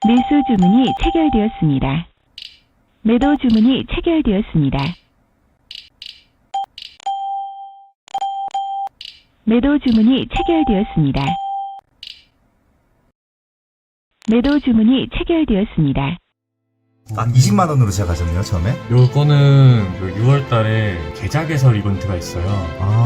매수 주문이 체결되었습니다. 매도 주문이 체결되었습니다. 매도 주문이 체결되었습니다. 매도 주문이 체결되었습니다. 아, 20만 원으로 시작하셨네요, 처음에? 요거는 6월 달에 계좌 개설 이벤트가 있어요.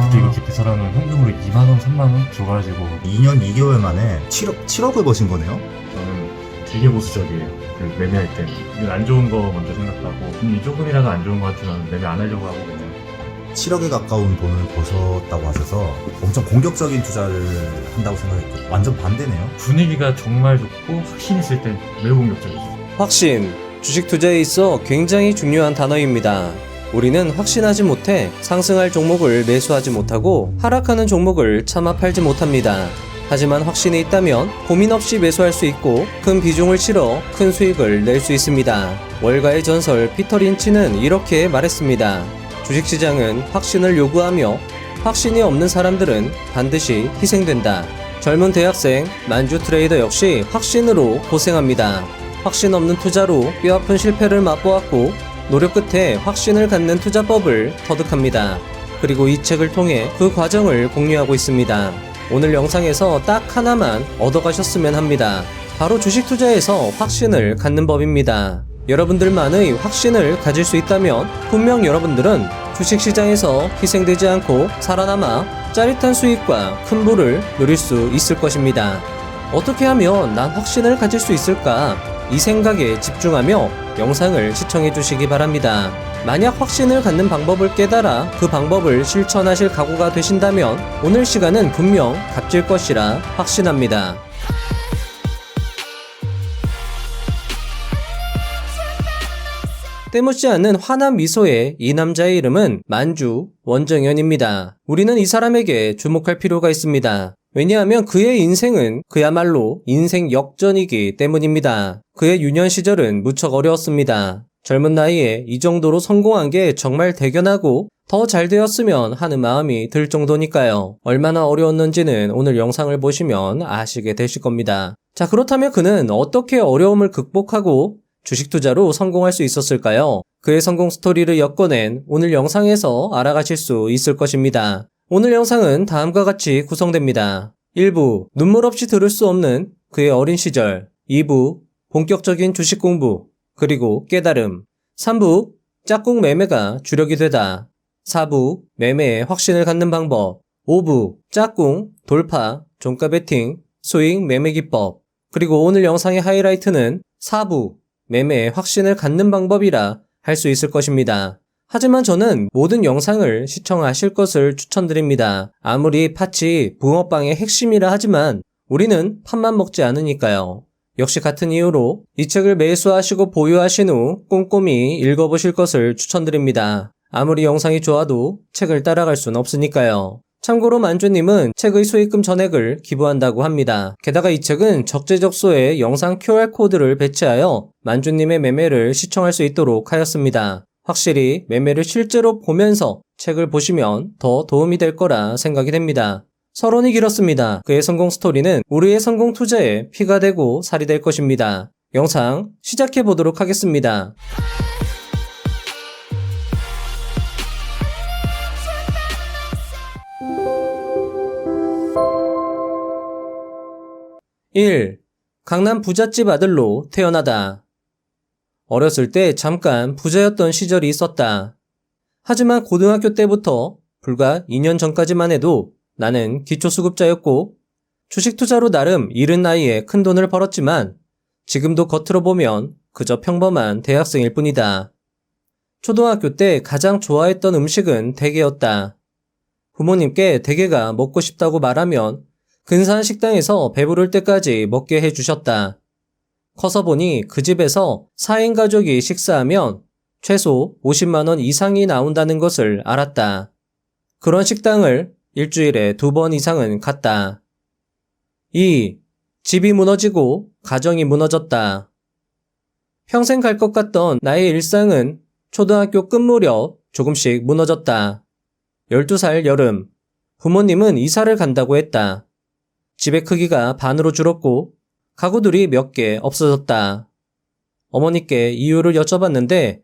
그때 이거 기피서라는 현금으로 2만원, 3만원 줘가지고 2년 2개월 만에 7억을 버신 거네요? 저는 되게 보수적이에요. 그 매매할 때. 이건 안 좋은 거 먼저 생각하고 조금이라도 안 좋은 거 같으면 매매 안 하려고 하고 그냥 7억에 가까운 돈을 버셨다고 하셔서 엄청 공격적인 투자를 한다고 생각했고 완전 반대네요. 분위기가 정말 좋고 확신 있을 땐 매우 공격적이죠. 확신, 주식 투자에 있어 굉장히 중요한 단어입니다. 우리는 확신하지 못해 상승할 종목을 매수하지 못하고 하락하는 종목을 차마 팔지 못합니다. 하지만 확신이 있다면 고민 없이 매수할 수 있고 큰 비중을 실어 큰 수익을 낼 수 있습니다. 월가의 전설 피터 린치는 이렇게 말했습니다. 주식시장은 확신을 요구하며 확신이 없는 사람들은 반드시 희생된다. 젊은 대학생 만주 트레이더 역시 확신으로 고생합니다. 확신 없는 투자로 뼈아픈 실패를 맛보았고 노력 끝에 확신을 갖는 투자법을 터득합니다. 그리고 이 책을 통해 그 과정을 공유하고 있습니다. 오늘 영상에서 딱 하나만 얻어가셨으면 합니다. 바로 주식 투자에서 확신을 갖는 법입니다. 여러분들만의 확신을 가질 수 있다면 분명 여러분들은 주식시장에서 희생되지 않고 살아남아 짜릿한 수익과 큰 부를 누릴 수 있을 것입니다. 어떻게 하면 난 확신을 가질 수 있을까? 이 생각에 집중하며 영상을 시청해 주시기 바랍니다. 만약 확신을 갖는 방법을 깨달아 그 방법을 실천하실 각오가 되신다면 오늘 시간은 분명 값질 것이라 확신합니다. 때묻지 않는 환한 미소의 이 남자의 이름은 만주 원정현입니다. 우리는 이 사람에게 주목할 필요가 있습니다. 왜냐하면 그의 인생은 그야말로 인생 역전이기 때문입니다. 그의 유년 시절은 무척 어려웠습니다. 젊은 나이에 이 정도로 성공한 게 정말 대견하고 더 잘 되었으면 하는 마음이 들 정도니까요. 얼마나 어려웠는지는 오늘 영상을 보시면 아시게 되실 겁니다. 자, 그렇다면 그는 어떻게 어려움을 극복하고 주식 투자로 성공할 수 있었을까요? 그의 성공 스토리를 엮어낸 오늘 영상에서 알아가실 수 있을 것입니다. 오늘 영상은 다음과 같이 구성됩니다. 1부, 눈물 없이 들을 수 없는 그의 어린 시절. 2부, 본격적인 주식 공부, 그리고 깨달음. 3부, 짝꿍 매매가 주력이 되다. 4부, 매매에 확신을 갖는 방법. 5부, 짝꿍, 돌파, 종가 베팅, 수익 매매 기법. 그리고 오늘 영상의 하이라이트는 4부, 매매에 확신을 갖는 방법이라 할 수 있을 것입니다. 하지만 저는 모든 영상을 시청하실 것을 추천드립니다. 아무리 팥이 붕어빵의 핵심이라 하지만 우리는 팥만 먹지 않으니까요. 역시 같은 이유로 이 책을 매수하시고 보유하신 후 꼼꼼히 읽어보실 것을 추천드립니다. 아무리 영상이 좋아도 책을 따라갈 순 없으니까요. 참고로 만주님은 책의 수익금 전액을 기부한다고 합니다. 게다가 이 책은 적재적소에 영상 QR코드를 배치하여 만주님의 매매를 시청할 수 있도록 하였습니다. 확실히 매매를 실제로 보면서 책을 보시면 더 도움이 될 거라 생각이 됩니다. 서론이 길었습니다. 그의 성공 스토리는 우리의 성공 투자에 피가 되고 살이 될 것입니다. 영상 시작해 보도록 하겠습니다. (1) 강남 부잣집 아들로 태어나다. 어렸을 때 잠깐 부자였던 시절이 있었다. 하지만 고등학교 때부터 불과 2년 전까지만 해도 나는 기초수급자였고 주식 투자로 나름 이른 나이에 큰 돈을 벌었지만 지금도 겉으로 보면 그저 평범한 대학생일 뿐이다. 초등학교 때 가장 좋아했던 음식은 대게였다. 부모님께 대게가 먹고 싶다고 말하면 근사한 식당에서 배부를 때까지 먹게 해주셨다. 커서 보니 그 집에서 4인 가족이 식사하면 최소 50만 원 이상이 나온다는 것을 알았다. 그런 식당을 일주일에 2번 이상은 갔다. 2. 집이 무너지고 가정이 무너졌다. 평생 갈 것 같던 나의 일상은 초등학교 끝 무렵 조금씩 무너졌다. 12살 여름, 부모님은 이사를 간다고 했다. 집의 크기가 반으로 줄었고 가구들이 몇 개 없어졌다. 어머니께 이유를 여쭤봤는데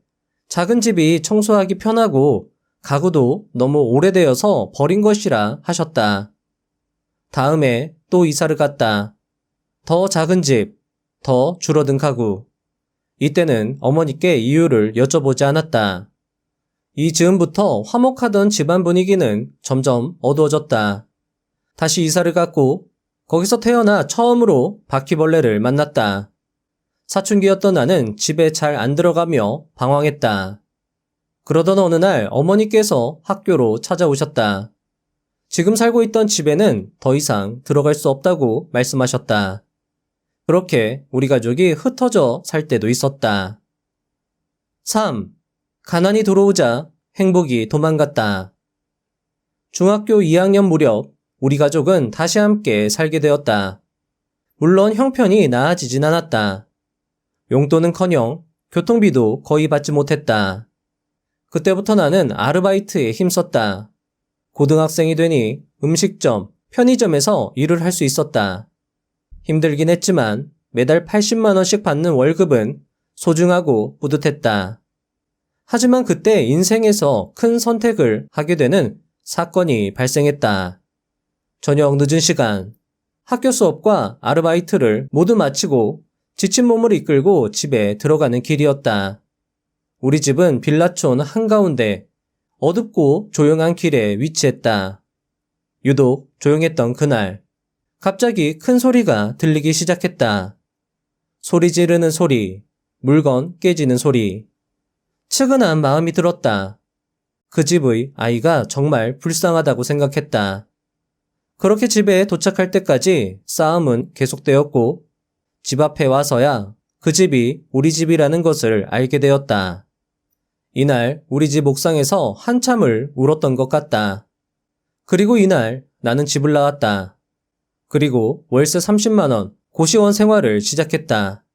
작은 집이 청소하기 편하고 가구도 너무 오래되어서 버린 것이라 하셨다. 다음에 또 이사를 갔다. 더 작은 집, 더 줄어든 가구. 이때는 어머니께 이유를 여쭤보지 않았다. 이 즈음부터 화목하던 집안 분위기는 점점 어두워졌다. 다시 이사를 갔고 거기서 태어나 처음으로 바퀴벌레를 만났다. 사춘기였던 나는 집에 잘 안 들어가며 방황했다. 그러던 어느 날 어머니께서 학교로 찾아오셨다. 지금 살고 있던 집에는 더 이상 들어갈 수 없다고 말씀하셨다. 그렇게 우리 가족이 흩어져 살 때도 있었다. 3. 가난이 들어오자 행복이 도망갔다. 중학교 2학년 무렵 우리 가족은 다시 함께 살게 되었다. 물론 형편이 나아지진 않았다. 용돈은커녕 교통비도 거의 받지 못했다. 그때부터 나는 아르바이트에 힘썼다. 고등학생이 되니 음식점, 편의점에서 일을 할 수 있었다. 힘들긴 했지만 매달 80만 원씩 받는 월급은 소중하고 뿌듯했다. 하지만 그때 인생에서 큰 선택을 하게 되는 사건이 발생했다. 저녁 늦은 시간, 학교 수업과 아르바이트를 모두 마치고 지친 몸을 이끌고 집에 들어가는 길이었다. 우리 집은 빌라촌 한가운데 어둡고 조용한 길에 위치했다. 유독 조용했던 그날, 갑자기 큰 소리가 들리기 시작했다. 소리 지르는 소리, 물건 깨지는 소리. 측은한 마음이 들었다. 그 집의 아이가 정말 불쌍하다고 생각했다. 그렇게 집에 도착할 때까지 싸움은 계속되었고 집 앞에 와서야 그 집이 우리 집이라는 것을 알게 되었다. 이날 우리 집 옥상에서 한참을 울었던 것 같다. 그리고 이날 나는 집을 나왔다. 그리고 월세 30만 원 고시원 생활을 시작했다.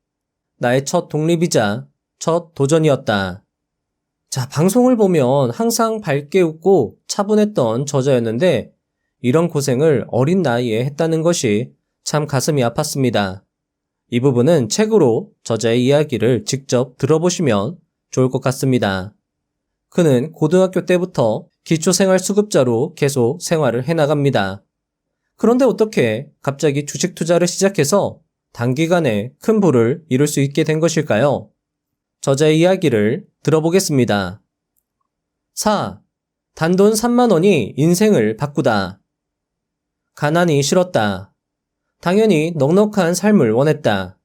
나의 첫 독립이자 첫 도전이었다. 자, 방송을 보면 항상 밝게 웃고 차분했던 저자였는데 이런 고생을 어린 나이에 했다는 것이 참 가슴이 아팠습니다. 이 부분은 책으로 저자의 이야기를 직접 들어보시면 좋을 것 같습니다. 그는 고등학교 때부터 기초생활수급자로 계속 생활을 해나갑니다. 그런데 어떻게 갑자기 주식 투자를 시작해서 단기간에 큰 부를 이룰 수 있게 된 것일까요? 저자의 이야기를 들어보겠습니다. 4. 단돈 3만 원이 인생을 바꾸다. 가난이 싫었다. 당연히 넉넉한 삶을 원했다.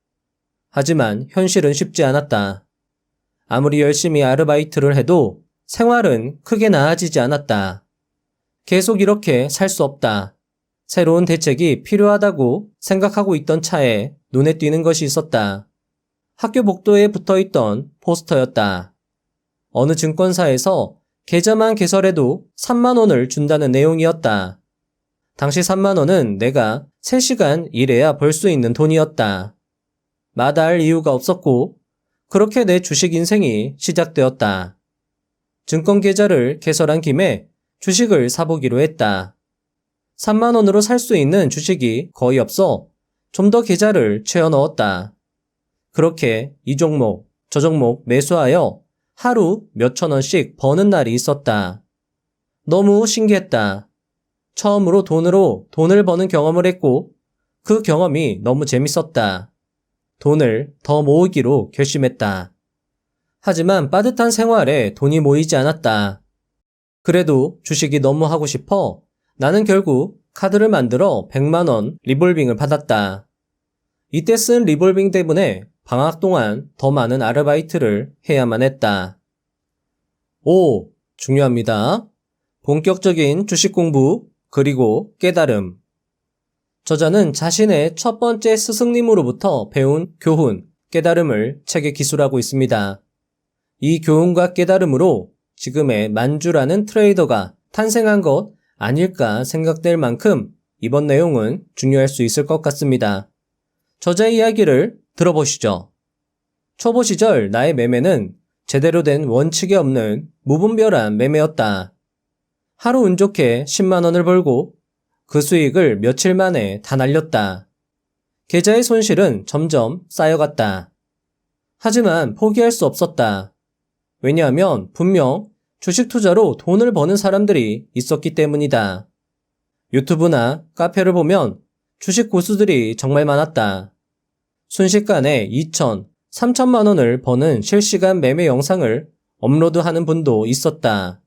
하지만 현실은 쉽지 않았다. 아무리 열심히 아르바이트를 해도 생활은 크게 나아지지 않았다. 계속 이렇게 살 수 없다. 새로운 대책이 필요하다고 생각하고 있던 차에 눈에 띄는 것이 있었다. 학교 복도에 붙어있던 포스터였다. 어느 증권사에서 계좌만 개설해도 3만 원을 준다는 내용이었다. 당시 3만 원은 내가 3시간 일해야 벌 수 있는 돈이었다. 마다할 이유가 없었고 그렇게 내 주식 인생이 시작되었다. 증권 계좌를 개설한 김에 주식을 사보기로 했다. 3만 원으로 살 수 있는 주식이 거의 없어 좀 더 계좌를 채워 넣었다. 그렇게 이 종목, 저 종목 매수하여 하루 몇천 원씩 버는 날이 있었다. 너무 신기했다. 처음으로 돈을 버는 경험을 했고 그 경험이 너무 재밌었다. 돈을 더 모으기로 결심했다. 하지만 빠듯한 생활에 돈이 모이지 않았다. 그래도 주식이 너무 하고 싶어 나는 결국 카드를 만들어 100만 원 리볼빙을 받았다. 이때 쓴 리볼빙 때문에 방학 동안 더 많은 아르바이트를 해야만 했다. 5. 중요합니다. 본격적인 주식 공부 그리고 깨달음. 저자는 자신의 첫 번째 스승님으로부터 배운 교훈, 깨달음을 책에 기술하고 있습니다. 이 교훈과 깨달음으로 지금의 만주라는 트레이더가 탄생한 것 아닐까 생각될 만큼 이번 내용은 중요할 수 있을 것 같습니다. 저자의 이야기를 들어보시죠. 초보 시절 나의 매매는 제대로 된 원칙이 없는 무분별한 매매였다. 하루 운 좋게 10만 원을 벌고 그 수익을 며칠 만에 다 날렸다. 계좌의 손실은 점점 쌓여갔다. 하지만 포기할 수 없었다. 왜냐하면 분명 주식 투자로 돈을 버는 사람들이 있었기 때문이다. 유튜브나 카페를 보면 주식 고수들이 정말 많았다. 순식간에 2천, 3천만 원을 버는 실시간 매매 영상을 업로드하는 분도 있었다.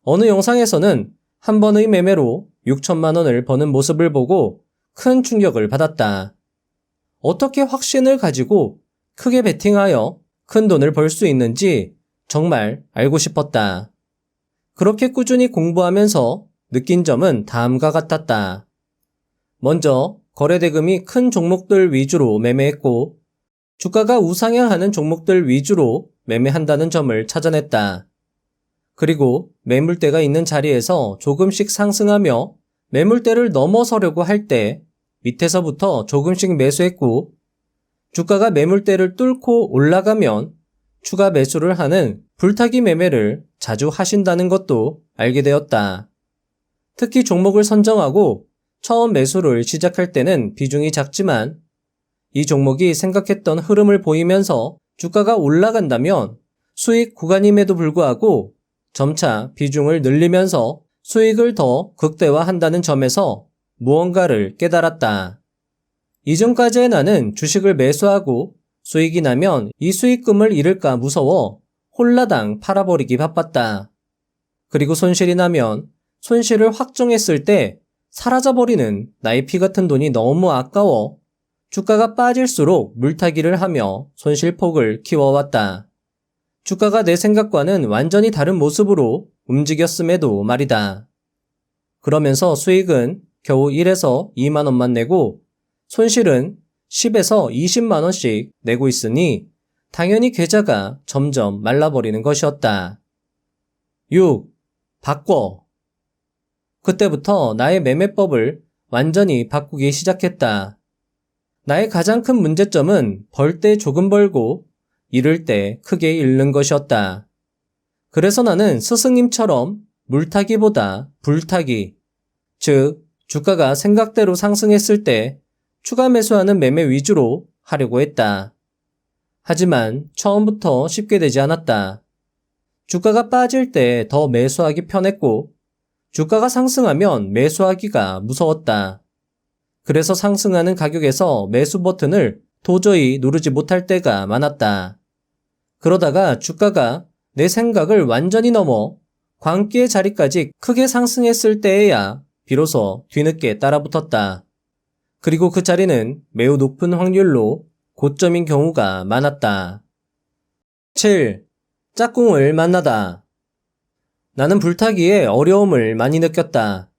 어느 영상에서는 한 번의 매매로 6천만 원을 버는 모습을 보고 큰 충격을 받았다. 어떻게 확신을 가지고 크게 베팅하여 큰 돈을 벌 수 있는지 정말 알고 싶었다. 그렇게 꾸준히 공부하면서 느낀 점은 다음과 같았다. 먼저 거래대금이 큰 종목들 위주로 매매했고 주가가 우상향하는 종목들 위주로 매매한다는 점을 찾아냈다. 그리고 매물대가 있는 자리에서 조금씩 상승하며 매물대를 넘어서려고 할 때 밑에서부터 조금씩 매수했고 주가가 매물대를 뚫고 올라가면 추가 매수를 하는 불타기 매매를 자주 하신다는 것도 알게 되었다. 특히 종목을 선정하고 처음 매수를 시작할 때는 비중이 작지만 이 종목이 생각했던 흐름을 보이면서 주가가 올라간다면 수익 구간임에도 불구하고 점차 비중을 늘리면서 수익을 더 극대화한다는 점에서 무언가를 깨달았다. 이전까지의 나는 주식을 매수하고 수익이 나면 이 수익금을 잃을까 무서워 홀라당 팔아버리기 바빴다. 그리고 손실이 나면 손실을 확정했을 때 사라져버리는 나의 피 같은 돈이 너무 아까워 주가가 빠질수록 물타기를 하며 손실폭을 키워왔다. 주가가 내 생각과는 완전히 다른 모습으로 움직였음에도 말이다. 그러면서 수익은 겨우 1에서 2만 원만 내고 손실은 10에서 20만 원씩 내고 있으니 당연히 계좌가 점점 말라버리는 것이었다. 6. 바꿔. 그때부터 나의 매매법을 완전히 바꾸기 시작했다. 나의 가장 큰 문제점은 벌 때 조금 벌고 잃을 때 크게 잃는 것이었다. 그래서 나는 스승님처럼 물타기보다 불타기, 즉 주가가 생각대로 상승했을 때 추가 매수하는 매매 위주로 하려고 했다. 하지만 처음부터 쉽게 되지 않았다. 주가가 빠질 때 더 매수하기 편했고 주가가 상승하면 매수하기가 무서웠다. 그래서 상승하는 가격에서 매수 버튼을 도저히 누르지 못할 때가 많았다. 그러다가 주가가 내 생각을 완전히 넘어 광기의 자리까지 크게 상승했을 때에야 비로소 뒤늦게 따라붙었다. 그리고 그 자리는 매우 높은 확률로 고점인 경우가 많았다. 7. 짝꿍을 만나다. 나는 불타기에 어려움을 많이 느꼈다.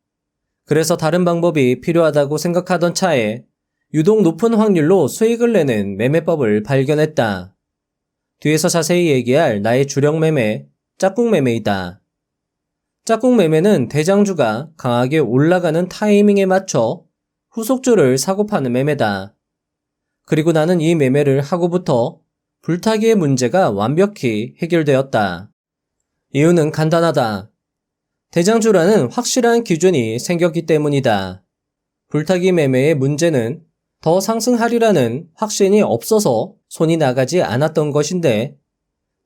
그래서 다른 방법이 필요하다고 생각하던 차에 유독 높은 확률로 수익을 내는 매매법을 발견했다. 뒤에서 자세히 얘기할 나의 주력 매매, 짝꿍 매매이다. 짝꿍 매매는 대장주가 강하게 올라가는 타이밍에 맞춰 후속주를 사고 파는 매매다. 그리고 나는 이 매매를 하고부터 불타기의 문제가 완벽히 해결되었다. 이유는 간단하다. 대장주라는 확실한 기준이 생겼기 때문이다. 불타기 매매의 문제는 더 상승하리라는 확신이 없어서 손이 나가지 않았던 것인데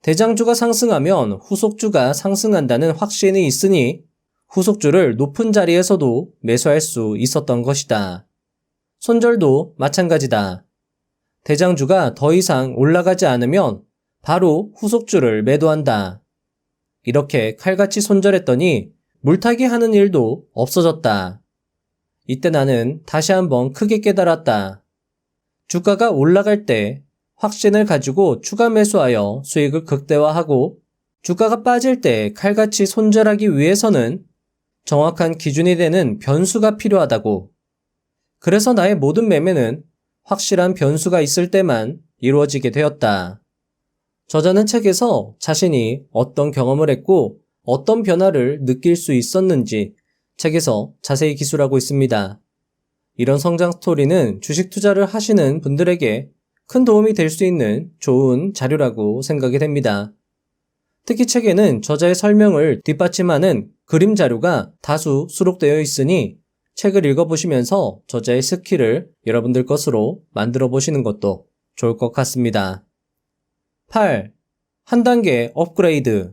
대장주가 상승하면 후속주가 상승한다는 확신이 있으니 후속주를 높은 자리에서도 매수할 수 있었던 것이다. 손절도 마찬가지다. 대장주가 더 이상 올라가지 않으면 바로 후속주를 매도한다. 이렇게 칼같이 손절했더니 물타기 하는 일도 없어졌다. 이때 나는 다시 한번 크게 깨달았다. 주가가 올라갈 때 확신을 가지고 추가 매수하여 수익을 극대화하고 주가가 빠질 때 칼같이 손절하기 위해서는 정확한 기준이 되는 변수가 필요하다고. 그래서 나의 모든 매매는 확실한 변수가 있을 때만 이루어지게 되었다. 저자는 책에서 자신이 어떤 경험을 했고 어떤 변화를 느낄 수 있었는지 책에서 자세히 기술하고 있습니다. 이런 성장 스토리는 주식 투자를 하시는 분들에게 큰 도움이 될 수 있는 좋은 자료라고 생각이 됩니다. 특히 책에는 저자의 설명을 뒷받침하는 그림 자료가 다수 수록되어 있으니 책을 읽어보시면서 저자의 스킬을 여러분들 것으로 만들어 보시는 것도 좋을 것 같습니다. 8. 한 단계 업그레이드.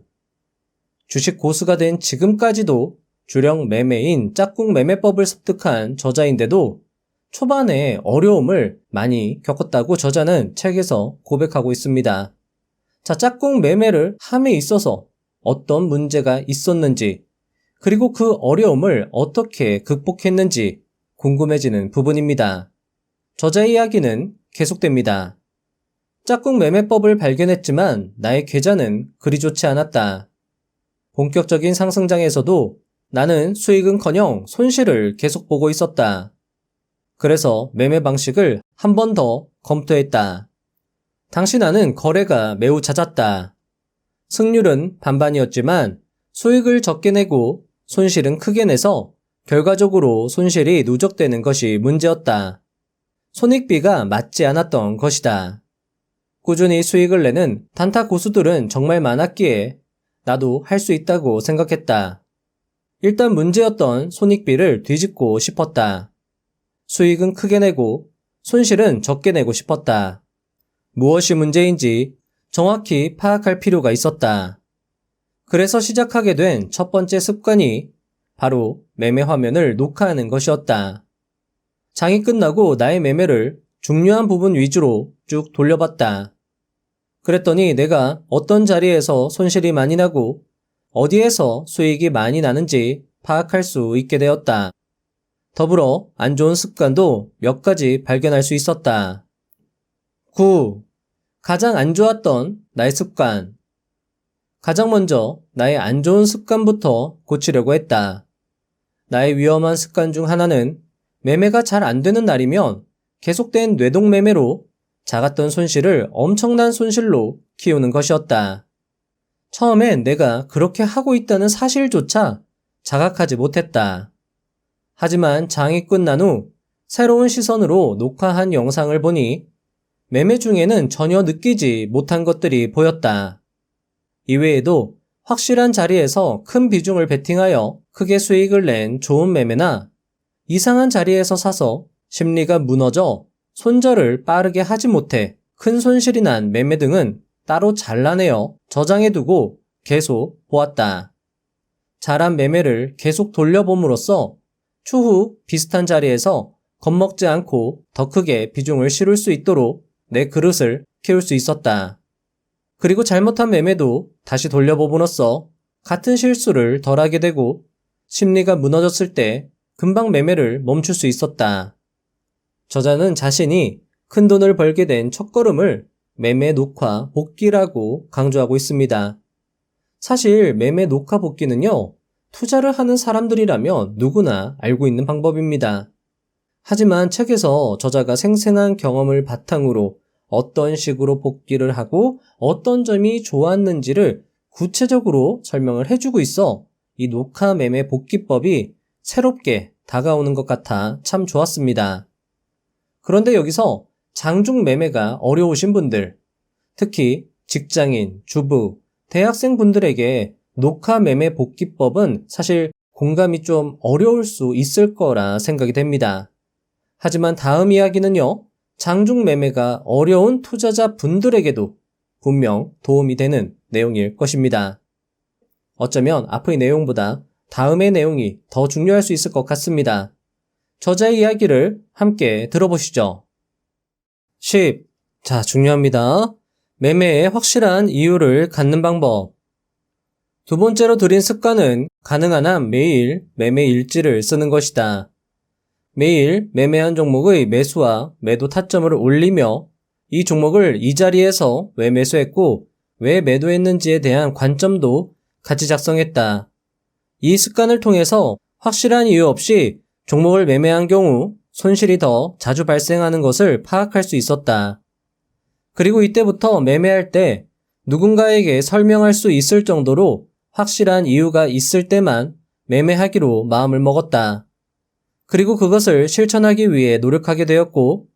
주식 고수가 된 지금까지도 주력 매매인 짝꿍 매매법을 습득한 저자인데도 초반에 어려움을 많이 겪었다고 저자는 책에서 고백하고 있습니다. 자, 짝꿍 매매를 함에 있어서 어떤 문제가 있었는지, 그리고 그 어려움을 어떻게 극복했는지 궁금해지는 부분입니다. 저자의 이야기는 계속됩니다. 짝꿍 매매법을 발견했지만 나의 계좌는 그리 좋지 않았다. 본격적인 상승장에서도 나는 수익은커녕 손실을 계속 보고 있었다. 그래서 매매 방식을 한 번 더 검토했다. 당시 나는 거래가 매우 잦았다. 승률은 반반이었지만 수익을 적게 내고 손실은 크게 내서 결과적으로 손실이 누적되는 것이 문제였다. 손익비가 맞지 않았던 것이다. 꾸준히 수익을 내는 단타 고수들은 정말 많았기에 나도 할 수 있다고 생각했다. 일단 문제였던 손익비를 뒤집고 싶었다. 수익은 크게 내고 손실은 적게 내고 싶었다. 무엇이 문제인지 정확히 파악할 필요가 있었다. 그래서 시작하게 된 첫 번째 습관이 바로 매매 화면을 녹화하는 것이었다. 장이 끝나고 나의 매매를 중요한 부분 위주로 쭉 돌려봤다. 그랬더니 내가 어떤 자리에서 손실이 많이 나고 어디에서 수익이 많이 나는지 파악할 수 있게 되었다. 더불어 안 좋은 습관도 몇 가지 발견할 수 있었다. 9. 가장 안 좋았던 나의 습관. 가장 먼저 나의 안 좋은 습관부터 고치려고 했다. 나의 위험한 습관 중 하나는 매매가 잘 안 되는 날이면 계속된 뇌동 매매로 작았던 손실을 엄청난 손실로 키우는 것이었다. 처음엔 내가 그렇게 하고 있다는 사실조차 자각하지 못했다. 하지만 장이 끝난 후 새로운 시선으로 녹화한 영상을 보니 매매 중에는 전혀 느끼지 못한 것들이 보였다. 이외에도 확실한 자리에서 큰 비중을 베팅하여 크게 수익을 낸 좋은 매매나 이상한 자리에서 사서 심리가 무너져 손절을 빠르게 하지 못해 큰 손실이 난 매매 등은 따로 잘라내어 저장해두고 계속 보았다. 잘한 매매를 계속 돌려봄으로써 추후 비슷한 자리에서 겁먹지 않고 더 크게 비중을 실을 수 있도록 내 그릇을 키울 수 있었다. 그리고 잘못한 매매도 다시 돌려봄으로써 같은 실수를 덜 하게 되고 심리가 무너졌을 때 금방 매매를 멈출 수 있었다. 저자는 자신이 큰 돈을 벌게 된 첫걸음을 매매 녹화 복기라고 강조하고 있습니다. 사실 매매 녹화 복기는요, 투자를 하는 사람들이라면 누구나 알고 있는 방법입니다. 하지만 책에서 저자가 생생한 경험을 바탕으로 어떤 식으로 복기를 하고 어떤 점이 좋았는지를 구체적으로 설명을 해주고 있어 이 녹화 매매 복기법이 새롭게 다가오는 것 같아 참 좋았습니다. 그런데 여기서 장중 매매가 어려우신 분들, 특히 직장인, 주부, 대학생 분들에게 녹화 매매 복기법은 사실 공감이 좀 어려울 수 있을 거라 생각이 됩니다. 하지만 다음 이야기는요, 장중 매매가 어려운 투자자 분들에게도 분명 도움이 되는 내용일 것입니다. 어쩌면 앞의 내용보다 다음의 내용이 더 중요할 수 있을 것 같습니다. 저자의 이야기를 함께 들어보시죠. 10. 자, 중요합니다. 매매의 확실한 이유를 갖는 방법. 두 번째로 드린 습관은 가능한 한 매일 매매 일지를 쓰는 것이다. 매일 매매한 종목의 매수와 매도 타점을 올리며 이 종목을 이 자리에서 왜 매수했고 왜 매도했는지에 대한 관점도 같이 작성했다. 이 습관을 통해서 확실한 이유 없이 종목을 매매한 경우 손실이 더 자주 발생하는 것을 파악할 수 있었다. 그리고 이때부터 매매할 때 누군가에게 설명할 수 있을 정도로 확실한 이유가 있을 때만 매매하기로 마음을 먹었다. 그리고 그것을 실천하기 위해 노력하게 되었고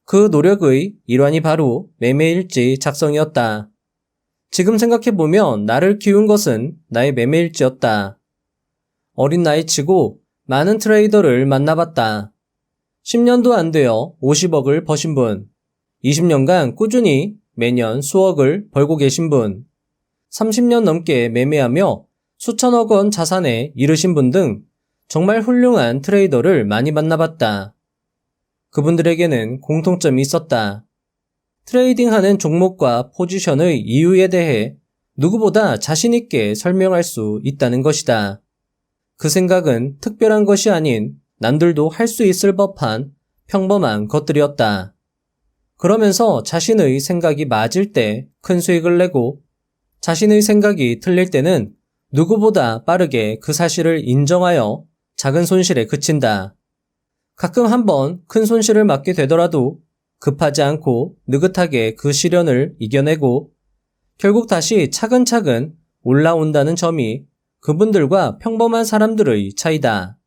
그 노력의 일환이 바로 매매일지 작성이었다. 지금 생각해보면 나를 키운 것은 나의 매매일지였다. 어린 나이치고 많은 트레이더를 만나봤다. 10년도 안 되어 50억을 버신 분, 20년간 꾸준히 매년 수억을 벌고 계신 분, 30년 넘게 매매하며 수천억 원 자산에 이르신 분 등 정말 훌륭한 트레이더를 많이 만나봤다. 그분들에게는 공통점이 있었다. 트레이딩하는 종목과 포지션의 이유에 대해 누구보다 자신있게 설명할 수 있다는 것이다. 그 생각은 특별한 것이 아닌 남들도 할 수 있을 법한 평범한 것들이었다. 그러면서 자신의 생각이 맞을 때 큰 수익을 내고 자신의 생각이 틀릴 때는 누구보다 빠르게 그 사실을 인정하여 작은 손실에 그친다. 가끔 한번 큰 손실을 맞게 되더라도 급하지 않고 느긋하게 그 시련을 이겨내고 결국 다시 차근차근 올라온다는 점이 그분들과 평범한 사람들의 차이다.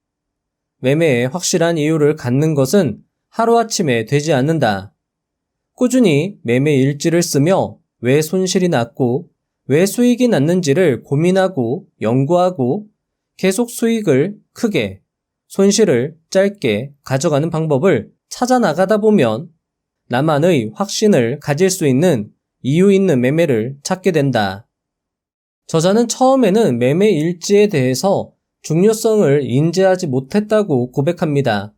매매에 확실한 이유를 갖는 것은 하루아침에 되지 않는다. 꾸준히 매매 일지를 쓰며 왜 손실이 났고 왜 수익이 났는지를 고민하고 연구하고 계속 수익을 크게, 손실을 짧게 가져가는 방법을 찾아 나가다 보면 나만의 확신을 가질 수 있는 이유 있는 매매를 찾게 된다. 저자는 처음에는 매매 일지에 대해서 중요성을 인지하지 못했다고 고백합니다.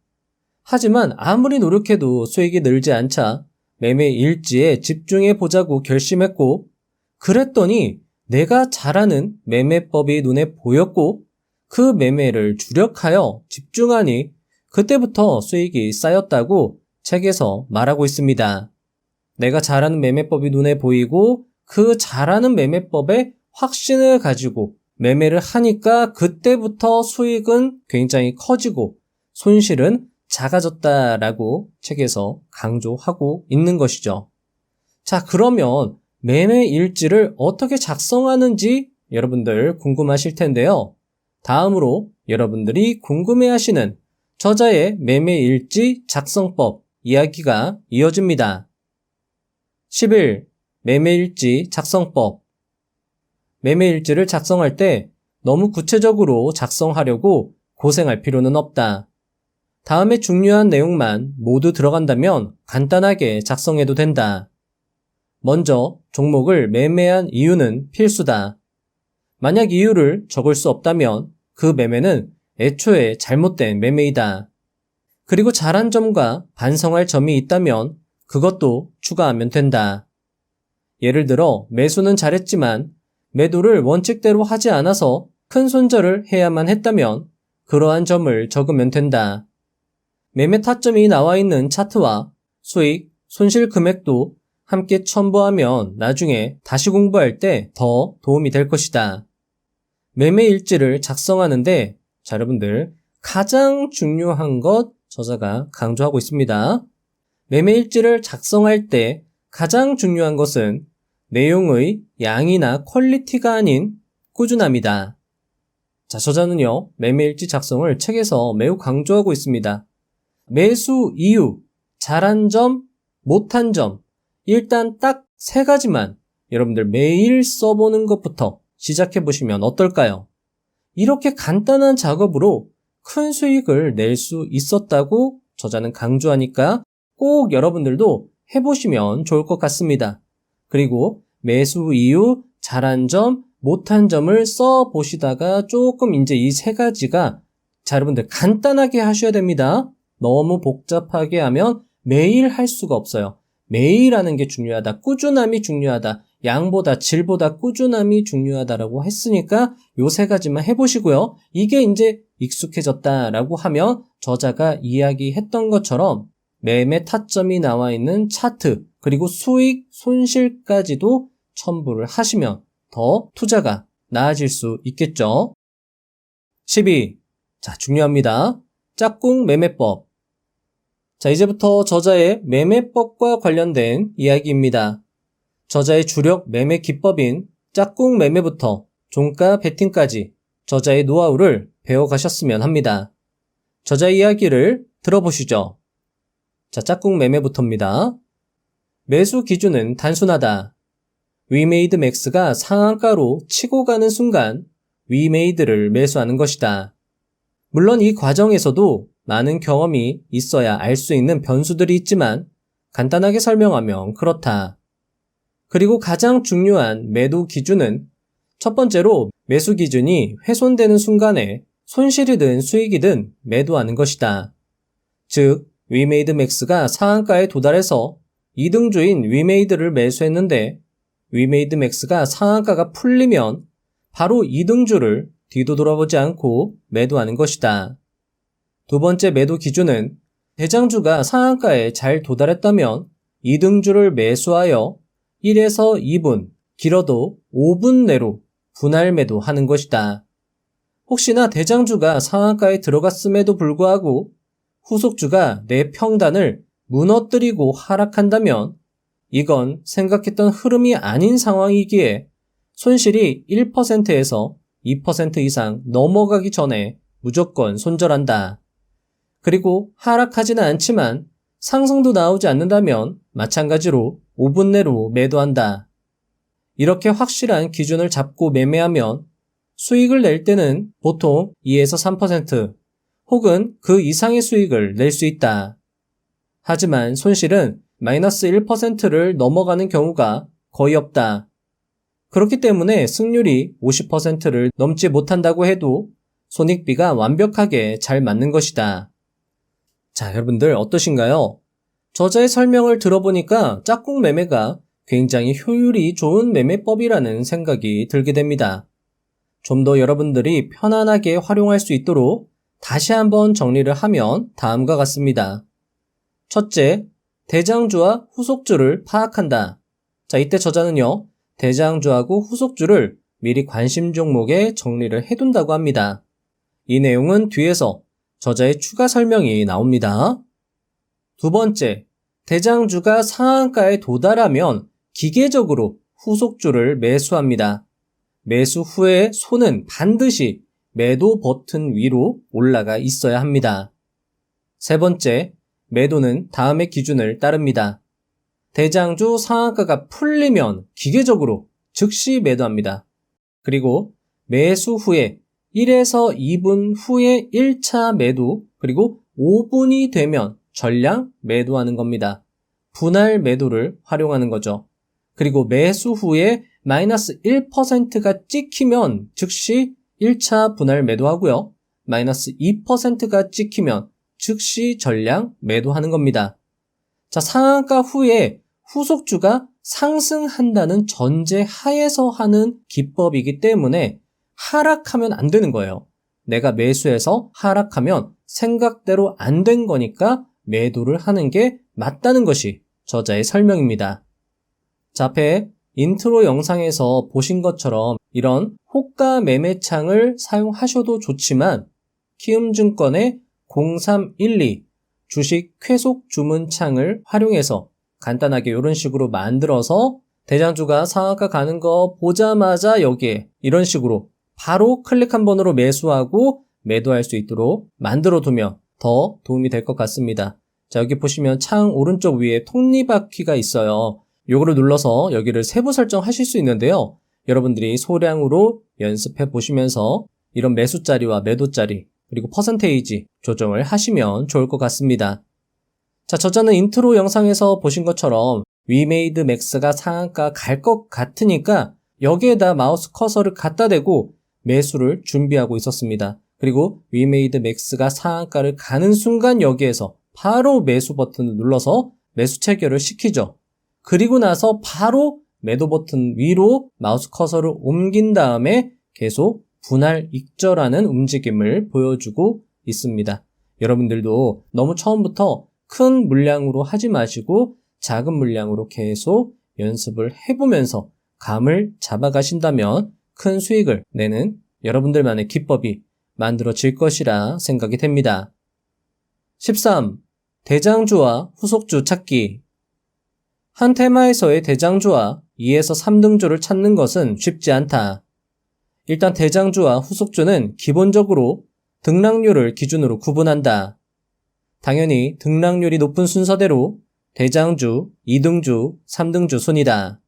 하지만 아무리 노력해도 수익이 늘지 않자 매매 일지에 집중해 보자고 결심했고, 그랬더니 내가 잘하는 매매법이 눈에 보였고 그 매매를 주력하여 집중하니 그때부터 수익이 쌓였다고 책에서 말하고 있습니다. 내가 잘하는 매매법이 눈에 보이고 그 잘하는 매매법에 확신을 가지고 매매를 하니까 그때부터 수익은 굉장히 커지고 손실은 작아졌다라고 책에서 강조하고 있는 것이죠. 자, 그러면 매매 일지를 어떻게 작성하는지 여러분들 궁금하실 텐데요. 다음으로 여러분들이 궁금해하시는 저자의 매매 일지 작성법 이야기가 이어집니다. 11. 매매 일지 작성법. 매매 일지를 작성할 때 너무 구체적으로 작성하려고 고생할 필요는 없다. 다음에 중요한 내용만 모두 들어간다면 간단하게 작성해도 된다. 먼저 종목을 매매한 이유는 필수다. 만약 이유를 적을 수 없다면 그 매매는 애초에 잘못된 매매이다. 그리고 잘한 점과 반성할 점이 있다면 그것도 추가하면 된다. 예를 들어 매수는 잘했지만 매도를 원칙대로 하지 않아서 큰 손절을 해야만 했다면 그러한 점을 적으면 된다. 매매 타점이 나와 있는 차트와 수익, 손실 금액도 함께 첨부하면 나중에 다시 공부할 때 더 도움이 될 것이다. 매매 일지를 작성하는데 자, 여러분들 가장 중요한 것 저자가 강조하고 있습니다. 매매 일지를 작성할 때 가장 중요한 것은 내용의 양이나 퀄리티가 아닌 꾸준함이다. 자, 저자는요, 매매 일지 작성을 책에서 매우 강조하고 있습니다. 매수 이유, 잘한 점, 못한 점, 일단 딱 3가지만 여러분들 매일 써보는 것부터 시작해보시면 어떨까요? 이렇게 간단한 작업으로 큰 수익을 낼 수 있었다고 저자는 강조하니까 꼭 여러분들도 해보시면 좋을 것 같습니다. 그리고 매수 이유, 잘한 점, 못한 점을 써보시다가 조금 이제 이 3가지가 자, 여러분들 간단하게 하셔야 됩니다. 너무 복잡하게 하면 매일 할 수가 없어요. 매일 하는 게 중요하다. 꾸준함이 중요하다. 양보다 질보다 꾸준함이 중요하다라고 했으니까 요 3가지만 해보시고요. 이게 이제 익숙해졌다라고 하면 저자가 이야기했던 것처럼 매매 타점이 나와 있는 차트 그리고 수익, 손실까지도 첨부를 하시면 더 투자가 나아질 수 있겠죠. 12. 자, 중요합니다. 짝꿍 매매법. 자, 이제부터 저자의 매매법과 관련된 이야기입니다. 저자의 주력 매매 기법인 짝꿍 매매부터 종가 베팅까지 저자의 노하우를 배워가셨으면 합니다. 저자의 이야기를 들어보시죠. 자, 짝꿍 매매부터입니다. 매수 기준은 단순하다. 위메이드 맥스가 상한가로 치고 가는 순간 위메이드를 매수하는 것이다. 물론 이 과정에서도 많은 경험이 있어야 알 수 있는 변수들이 있지만 간단하게 설명하면 그렇다. 그리고 가장 중요한 매도 기준은 첫 번째로 매수 기준이 훼손되는 순간에 손실이든 수익이든 매도하는 것이다. 즉, 위메이드 맥스가 상한가에 도달해서 이등주인 위메이드를 매수했는데 위메이드 맥스가 상한가가 풀리면 바로 이등주를 뒤도 돌아보지 않고 매도하는 것이다. 두 번째 매도 기준은 대장주가 상한가에 잘 도달했다면 이등주를 매수하여 1에서 2분, 길어도 5분 내로 분할 매도하는 것이다. 혹시나 대장주가 상한가에 들어갔음에도 불구하고 후속주가 내 평단을 무너뜨리고 하락한다면 이건 생각했던 흐름이 아닌 상황이기에 손실이 1%에서 2% 이상 넘어가기 전에 무조건 손절한다. 그리고 하락하지는 않지만 상승도 나오지 않는다면 마찬가지로 5분 내로 매도한다. 이렇게 확실한 기준을 잡고 매매하면 수익을 낼 때는 보통 2에서 3% 혹은 그 이상의 수익을 낼 수 있다. 하지만 손실은 마이너스 1%를 넘어가는 경우가 거의 없다. 그렇기 때문에 승률이 50%를 넘지 못한다고 해도 손익비가 완벽하게 잘 맞는 것이다. 자, 여러분들 어떠신가요? 저자의 설명을 들어보니까 짝꿍 매매가 굉장히 효율이 좋은 매매법이라는 생각이 들게 됩니다. 좀 더 여러분들이 편안하게 활용할 수 있도록 다시 한번 정리를 하면 다음과 같습니다. 첫째, 대장주와 후속주를 파악한다. 자, 이때 저자는요, 대장주하고 후속주를 미리 관심 종목에 정리를 해둔다고 합니다. 이 내용은 뒤에서 저자의 추가 설명이 나옵니다. 두 번째, 대장주가 상한가에 도달하면 기계적으로 후속주를 매수합니다. 매수 후에 손은 반드시 매도 버튼 위로 올라가 있어야 합니다. 세 번째, 매도는 다음의 기준을 따릅니다. 대장주 상한가가 풀리면 기계적으로 즉시 매도합니다. 그리고 매수 후에 1에서 2분 후에 1차 매도, 그리고 5분이 되면 전량 매도하는 겁니다. 분할 매도를 활용하는 거죠. 그리고 매수 후에 마이너스 1%가 찍히면 즉시 1차 분할 매도하고요. 마이너스 2%가 찍히면 즉시 전량 매도하는 겁니다. 자, 상한가 후에 후속주가 상승한다는 전제 하에서 하는 기법이기 때문에 하락하면 안 되는 거예요. 내가 매수해서 하락하면 생각대로 안 된 거니까 매도를 하는 게 맞다는 것이 저자의 설명입니다. 자, 앞에 인트로 영상에서 보신 것처럼 이런 호가 매매창을 사용하셔도 좋지만 키움증권의 0312 주식 쾌속 주문창을 활용해서 간단하게 이런 식으로 만들어서 대장주가 상한가 가는 거 보자마자 여기에 이런 식으로 바로 클릭 한 번으로 매수하고 매도할 수 있도록 만들어 두면 더 도움이 될 것 같습니다. 자, 여기 보시면 창 오른쪽 위에 톱니바퀴가 있어요. 요거를 눌러서 여기를 세부 설정하실 수 있는데요. 여러분들이 소량으로 연습해 보시면서 이런 매수자리와 매도자리 그리고 퍼센테이지 조정을 하시면 좋을 것 같습니다. 자, 저자는 인트로 영상에서 보신 것처럼 위메이드 맥스가 상한가 갈 것 같으니까 여기에다 마우스 커서를 갖다 대고 매수를 준비하고 있었습니다. 그리고 위메이드 맥스가 상한가를 가는 순간 여기에서 바로 매수 버튼을 눌러서 매수 체결을 시키죠. 그리고 나서 바로 매도 버튼 위로 마우스 커서를 옮긴 다음에 계속 분할 익절하는 움직임을 보여주고 있습니다. 여러분들도 너무 처음부터 큰 물량으로 하지 마시고 작은 물량으로 계속 연습을 해보면서 감을 잡아가신다면 큰 수익을 내는 여러분들만의 기법이 만들어질 것이라 생각이 됩니다. 13. 대장주와 후속주 찾기. 한 테마에서의 대장주와 2에서 3등주를 찾는 것은 쉽지 않다. 일단 대장주와 후속주는 기본적으로 등락률을 기준으로 구분한다. 당연히 등락률이 높은 순서대로 대장주, 2등주, 3등주 순이다.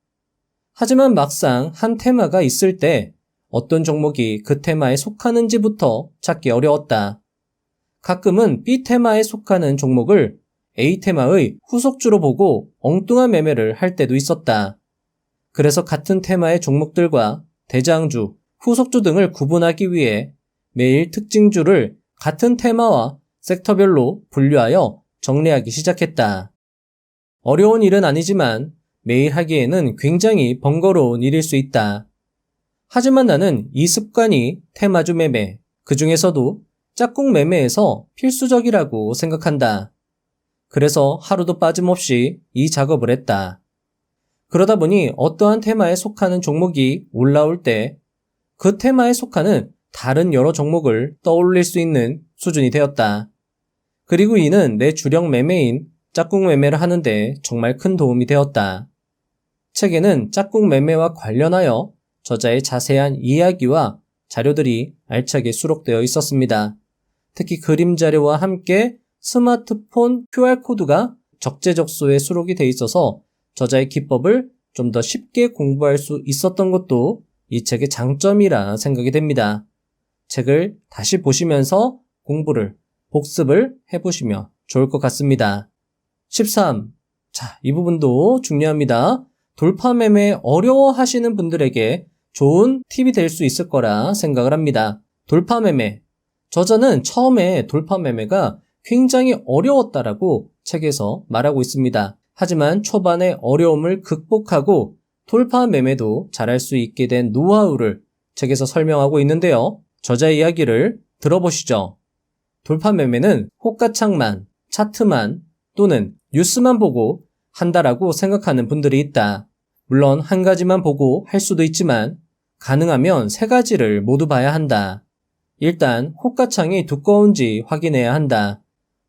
하지만 막상 한 테마가 있을 때 어떤 종목이 그 테마에 속하는지부터 찾기 어려웠다. 가끔은 B 테마에 속하는 종목을 A 테마의 후속주로 보고 엉뚱한 매매를 할 때도 있었다. 그래서 같은 테마의 종목들과 대장주, 후속주 등을 구분하기 위해 매일 특징주를 같은 테마와 섹터별로 분류하여 정리하기 시작했다. 어려운 일은 아니지만 매일 하기에는 굉장히 번거로운 일일 수 있다. 하지만 나는 이 습관이 테마주 매매, 그 중에서도 짝꿍 매매에서 필수적이라고 생각한다. 그래서 하루도 빠짐없이 이 작업을 했다. 그러다 보니 어떠한 테마에 속하는 종목이 올라올 때 그 테마에 속하는 다른 여러 종목을 떠올릴 수 있는 수준이 되었다. 그리고 이는 내 주력 매매인 짝꿍 매매를 하는데 정말 큰 도움이 되었다. 책에는 짝꿍 매매와 관련하여 저자의 자세한 이야기와 자료들이 알차게 수록되어 있었습니다. 특히 그림 자료와 함께 스마트폰 QR코드가 적재적소에 수록이 돼 있어서 저자의 기법을 좀 더 쉽게 공부할 수 있었던 것도 이 책의 장점이라 생각이 됩니다. 책을 다시 보시면서 공부를, 복습을 해보시면 좋을 것 같습니다. 13. 자, 이 부분도 중요합니다. 돌파 매매 어려워하시는 분들에게 좋은 팁이 될 수 있을 거라 생각을 합니다. 돌파 매매. 저자는 처음에 돌파 매매가 굉장히 어려웠다라고 책에서 말하고 있습니다. 하지만 초반의 어려움을 극복하고 돌파 매매도 잘할 수 있게 된 노하우를 책에서 설명하고 있는데요. 저자의 이야기를 들어보시죠. 돌파 매매는 호가창만, 차트만 또는 뉴스만 보고 한다라고 생각하는 분들이 있다. 물론 한 가지만 보고 할 수도 있지만 가능하면 세 가지를 모두 봐야 한다. 일단 호가창이 두꺼운지 확인해야 한다.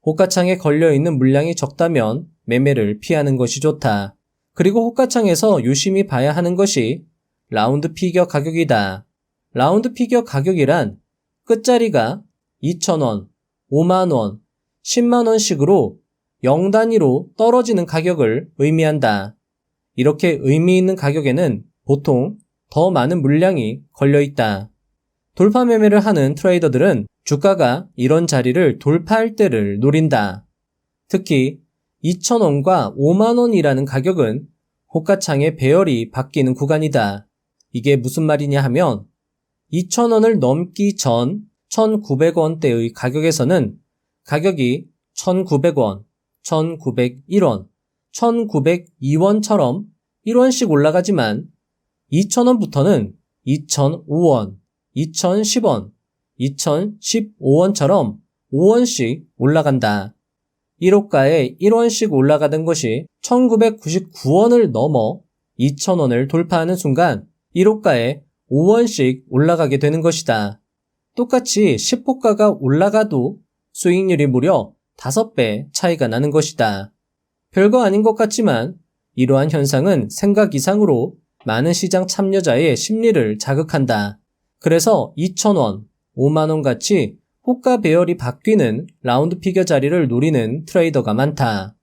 호가창에 걸려있는 물량이 적다면 매매를 피하는 것이 좋다. 그리고 호가창에서 유심히 봐야 하는 것이 라운드 피겨 가격이다. 라운드 피겨 가격이란 끝자리가 2,000원, 5만원, 10만원씩으로 0단위로 떨어지는 가격을 의미한다. 이렇게 의미 있는 가격에는 보통 더 많은 물량이 걸려있다. 돌파 매매를 하는 트레이더들은 주가가 이런 자리를 돌파할 때를 노린다. 특히 2,000원과 5만원이라는 가격은 호가창의 배열이 바뀌는 구간이다. 이게 무슨 말이냐 하면 2,000원을 넘기 전 1,900원대의 가격에서는 가격이 1,900원, 1,901원, 1,902원처럼 1원씩 올라가지만 2,000원부터는 2,005원, 2,010원, 2,015원처럼 5원씩 올라간다. 1호가에 1원씩 올라가던 것이 1999원을 넘어 2,000원을 돌파하는 순간 1호가에 5원씩 올라가게 되는 것이다. 똑같이 10호가가 올라가도 수익률이 무려 5배 차이가 나는 것이다. 별거 아닌 것 같지만 이러한 현상은 생각 이상으로 많은 시장 참여자의 심리를 자극한다. 그래서 2,000원, 5만원 같이 호가 배열이 바뀌는 라운드 피겨 자리를 노리는 트레이더가 많다.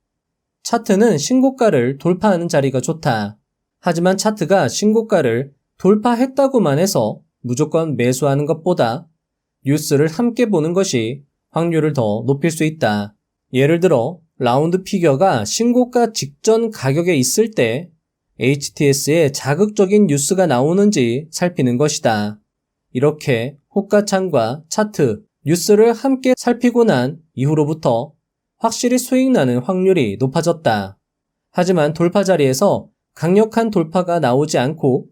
차트는 신고가를 돌파하는 자리가 좋다. 하지만 차트가 신고가를 돌파했다고만 해서 무조건 매수하는 것보다 뉴스를 함께 보는 것이 확률을 더 높일 수 있다. 예를 들어 라운드 피겨가 신고가 직전 가격에 있을 때 HTS에 자극적인 뉴스가 나오는지 살피는 것이다. 이렇게 호가창과 차트, 뉴스를 함께 살피고 난 이후로부터 확실히 수익 나는 확률이 높아졌다. 하지만 돌파 자리에서 강력한 돌파가 나오지 않고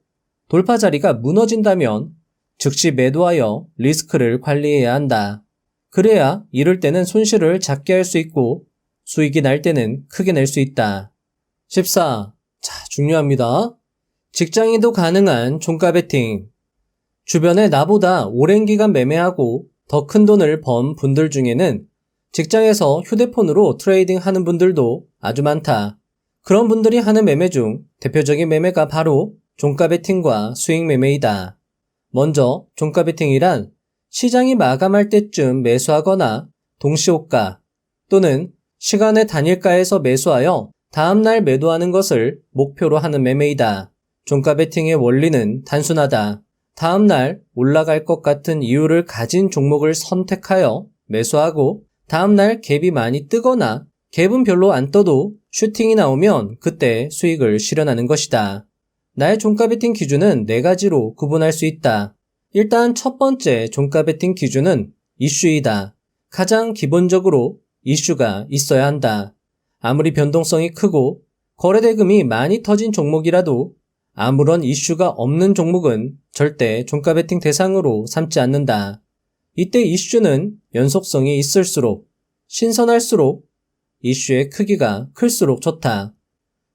돌파 자리가 무너진다면 즉시 매도하여 리스크를 관리해야 한다. 그래야 이럴 때는 손실을 작게 할 수 있고 수익이 날 때는 크게 낼 수 있다. 14. 자, 중요합니다. 직장인도 가능한 종가 베팅. 주변에 나보다 오랜 기간 매매하고 더 큰 돈을 번 분들 중에는 직장에서 휴대폰으로 트레이딩 하는 분들도 아주 많다. 그런 분들이 하는 매매 중 대표적인 매매가 바로 종가 베팅과 수익 매매이다. 먼저 종가 베팅이란 시장이 마감할 때쯤 매수하거나 동시호가 또는 시간의 단일가에서 매수하여 다음날 매도하는 것을 목표로 하는 매매이다. 종가 베팅의 원리는 단순하다. 다음날 올라갈 것 같은 이유를 가진 종목을 선택하여 매수하고 다음날 갭이 많이 뜨거나 갭은 별로 안 떠도 슈팅이 나오면 그때 수익을 실현하는 것이다. 나의 종가 베팅 기준은 4가지로 구분할 수 있다. 일단 첫 번째 종가 베팅 기준은 이슈이다. 가장 기본적으로 이슈가 있어야 한다. 아무리 변동성이 크고 거래대금이 많이 터진 종목이라도 아무런 이슈가 없는 종목은 절대 종가 베팅 대상으로 삼지 않는다. 이때 이슈는 연속성이 있을수록, 신선할수록 이슈의 크기가 클수록 좋다.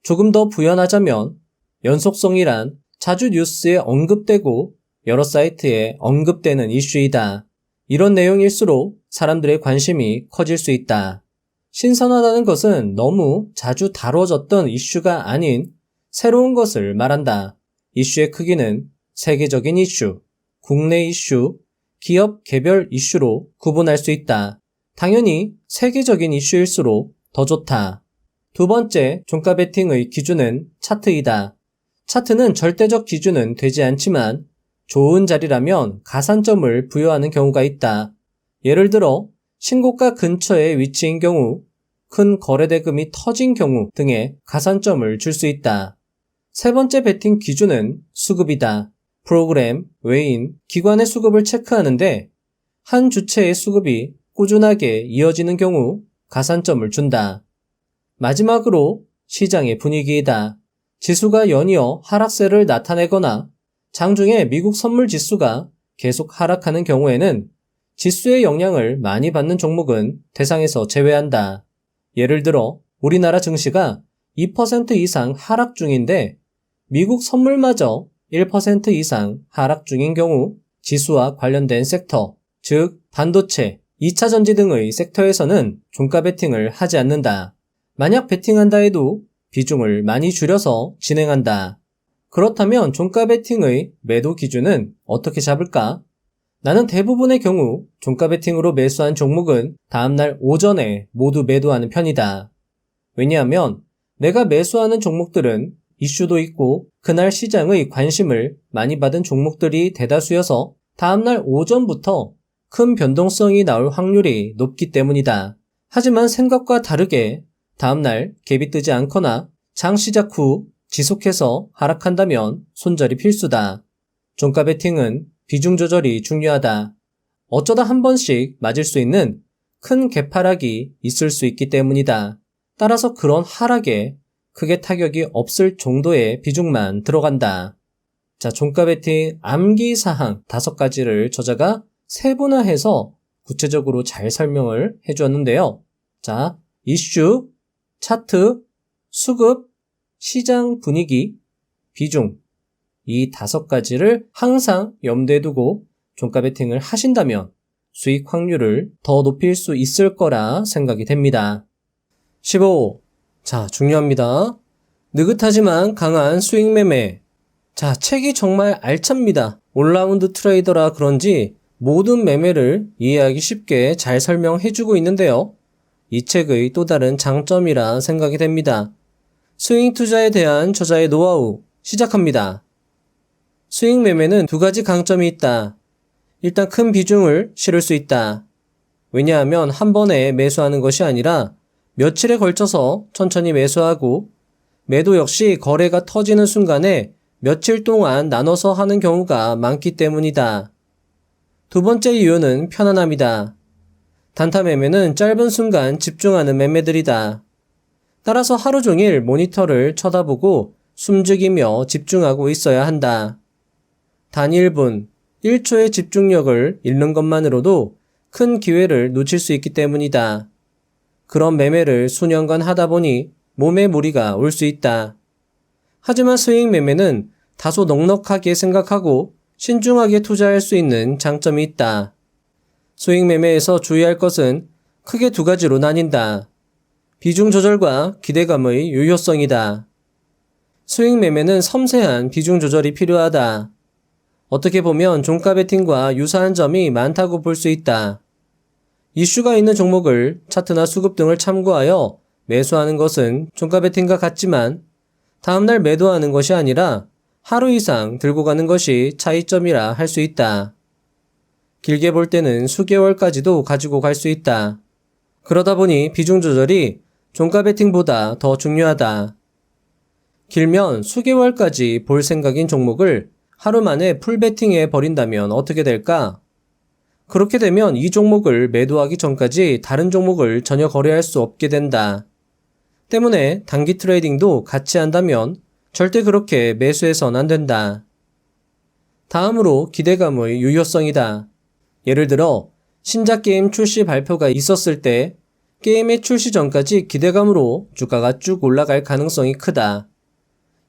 조금 더 부연하자면 연속성이란 자주 뉴스에 언급되고 여러 사이트에 언급되는 이슈이다. 이런 내용일수록 사람들의 관심이 커질 수 있다. 신선하다는 것은 너무 자주 다뤄졌던 이슈가 아닌 새로운 것을 말한다. 이슈의 크기는 세계적인 이슈, 국내 이슈, 기업 개별 이슈로 구분할 수 있다. 당연히 세계적인 이슈일수록 더 좋다. 두 번째 종가 베팅의 기준은 차트이다. 차트는 절대적 기준은 되지 않지만 좋은 자리라면 가산점을 부여하는 경우가 있다. 예를 들어 신고가 근처에 위치인 경우, 큰 거래대금이 터진 경우 등의 가산점을 줄 수 있다. 세 번째 베팅 기준은 수급이다. 프로그램, 외인, 기관의 수급을 체크하는데 한 주체의 수급이 꾸준하게 이어지는 경우 가산점을 준다. 마지막으로 시장의 분위기이다. 지수가 연이어 하락세를 나타내거나 장중에 미국 선물 지수가 계속 하락하는 경우에는 지수의 영향을 많이 받는 종목은 대상에서 제외한다. 예를 들어 우리나라 증시가 2% 이상 하락 중인데 미국 선물마저 1% 이상 하락 중인 경우 지수와 관련된 섹터, 즉 반도체, 2차 전지 등의 섹터에서는 종가 베팅을 하지 않는다. 만약 베팅한다 해도 비중을 많이 줄여서 진행한다. 그렇다면 종가 베팅의 매도 기준은 어떻게 잡을까? 나는 대부분의 경우 종가 베팅으로 매수한 종목은 다음날 오전에 모두 매도하는 편이다. 왜냐하면 내가 매수하는 종목들은 이슈도 있고 그날 시장의 관심을 많이 받은 종목들이 대다수여서 다음날 오전부터 큰 변동성이 나올 확률이 높기 때문이다. 하지만 생각과 다르게 다음날 갭이 뜨지 않거나 장 시작 후 지속해서 하락한다면 손절이 필수다. 종가 베팅은 비중 조절이 중요하다. 어쩌다 한 번씩 맞을 수 있는 큰 갭하락이 있을 수 있기 때문이다. 따라서 그런 하락에 크게 타격이 없을 정도의 비중만 들어간다. 자, 종가 베팅 암기사항 5가지를 저자가 세분화해서 구체적으로 잘 설명을 해주었는데요. 자, 이슈, 차트, 수급, 시장 분위기, 비중 이 5가지를 항상 염두에 두고 종가 베팅을 하신다면 수익 확률을 더 높일 수 있을 거라 생각이 됩니다. 15. 자, 중요합니다. 느긋하지만 강한 수익 매매. 자, 책이 정말 알찹니다. 올라운드 트레이더라 그런지 모든 매매를 이해하기 쉽게 잘 설명해주고 있는데요. 이 책의 또 다른 장점이라 생각이 됩니다. 스윙 투자에 대한 저자의 노하우 시작합니다. 스윙 매매는 2가지 강점이 있다. 일단 큰 비중을 실을 수 있다. 왜냐하면 한 번에 매수하는 것이 아니라 며칠에 걸쳐서 천천히 매수하고 매도 역시 거래가 터지는 순간에 며칠 동안 나눠서 하는 경우가 많기 때문이다. 두 번째 이유는 편안함이다. 단타 매매는 짧은 순간 집중하는 매매들이다. 따라서 하루 종일 모니터를 쳐다보고 숨죽이며 집중하고 있어야 한다. 단 1분, 1초의 집중력을 잃는 것만으로도 큰 기회를 놓칠 수 있기 때문이다. 그런 매매를 수년간 하다 보니 몸에 무리가 올 수 있다. 하지만 스윙 매매는 다소 넉넉하게 생각하고 신중하게 투자할 수 있는 장점이 있다. 스윙 매매에서 주의할 것은 크게 2가지로 나뉜다. 비중 조절과 기대감의 유효성이다. 스윙 매매는 섬세한 비중 조절이 필요하다. 어떻게 보면 종가 베팅과 유사한 점이 많다고 볼 수 있다. 이슈가 있는 종목을 차트나 수급 등을 참고하여 매수하는 것은 종가 베팅과 같지만 다음날 매도하는 것이 아니라 하루 이상 들고 가는 것이 차이점이라 할 수 있다. 길게 볼 때는 수개월까지도 가지고 갈 수 있다. 그러다 보니 비중 조절이 종가 베팅보다 더 중요하다. 길면 수개월까지 볼 생각인 종목을 하루 만에 풀 베팅해 버린다면 어떻게 될까? 그렇게 되면 이 종목을 매도하기 전까지 다른 종목을 전혀 거래할 수 없게 된다. 때문에 단기 트레이딩도 같이 한다면 절대 그렇게 매수해선 안 된다. 다음으로 기대감의 유효성이다. 예를 들어 신작 게임 출시 발표가 있었을 때 게임의 출시 전까지 기대감으로 주가가 쭉 올라갈 가능성이 크다.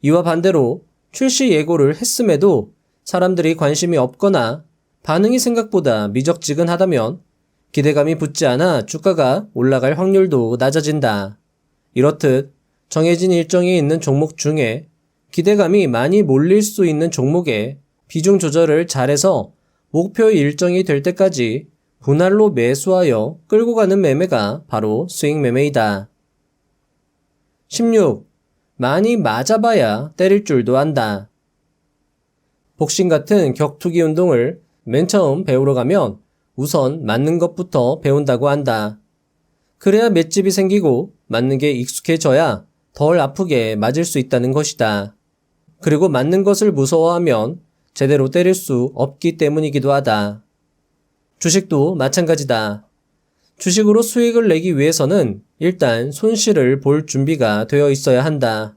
이와 반대로 출시 예고를 했음에도 사람들이 관심이 없거나 반응이 생각보다 미적지근하다면 기대감이 붙지 않아 주가가 올라갈 확률도 낮아진다. 이렇듯 정해진 일정이 있는 종목 중에 기대감이 많이 몰릴 수 있는 종목에 비중 조절을 잘해서 목표 일정이 될 때까지 분할로 매수하여 끌고 가는 매매가 바로 스윙 매매이다. 16. 많이 맞아봐야 때릴 줄도 안다. 복싱 같은 격투기 운동을 맨 처음 배우러 가면 우선 맞는 것부터 배운다고 한다. 그래야 맷집이 생기고 맞는 게 익숙해져야 덜 아프게 맞을 수 있다는 것이다. 그리고 맞는 것을 무서워하면 제대로 때릴 수 없기 때문이기도 하다. 주식도 마찬가지다. 주식으로 수익을 내기 위해서는 일단 손실을 볼 준비가 되어 있어야 한다.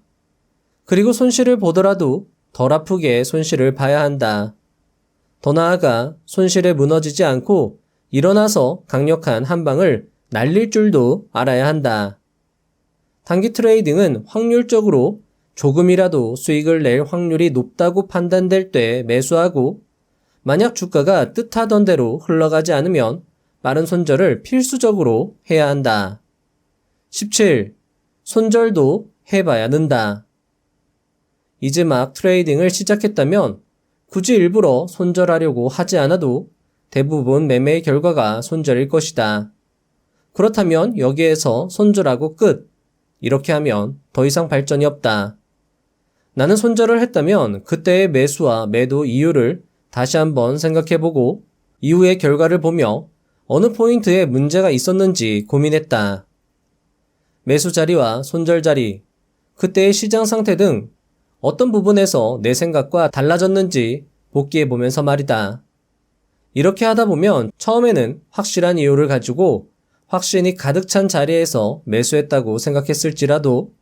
그리고 손실을 보더라도 덜 아프게 손실을 봐야 한다. 더 나아가 손실에 무너지지 않고 일어나서 강력한 한 방을 날릴 줄도 알아야 한다. 단기 트레이딩은 확률적으로 조금이라도 수익을 낼 확률이 높다고 판단될 때 매수하고 만약 주가가 뜻하던 대로 흘러가지 않으면 빠른 손절을 필수적으로 해야 한다. 17. 손절도 해봐야 는다. 이제 막 트레이딩을 시작했다면 굳이 일부러 손절하려고 하지 않아도 대부분 매매의 결과가 손절일 것이다. 그렇다면 여기에서 손절하고 끝. 이렇게 하면 더 이상 발전이 없다. 나는 손절을 했다면 그때의 매수와 매도 이유를 다시 한번 생각해보고 이후의 결과를 보며 어느 포인트에 문제가 있었는지 고민했다. 매수 자리와 손절 자리, 그때의 시장 상태 등 어떤 부분에서 내 생각과 달라졌는지 복기해보면서 말이다. 이렇게 하다 보면 처음에는 확실한 이유를 가지고 확신이 가득 찬 자리에서 매수했다고 생각했을지라도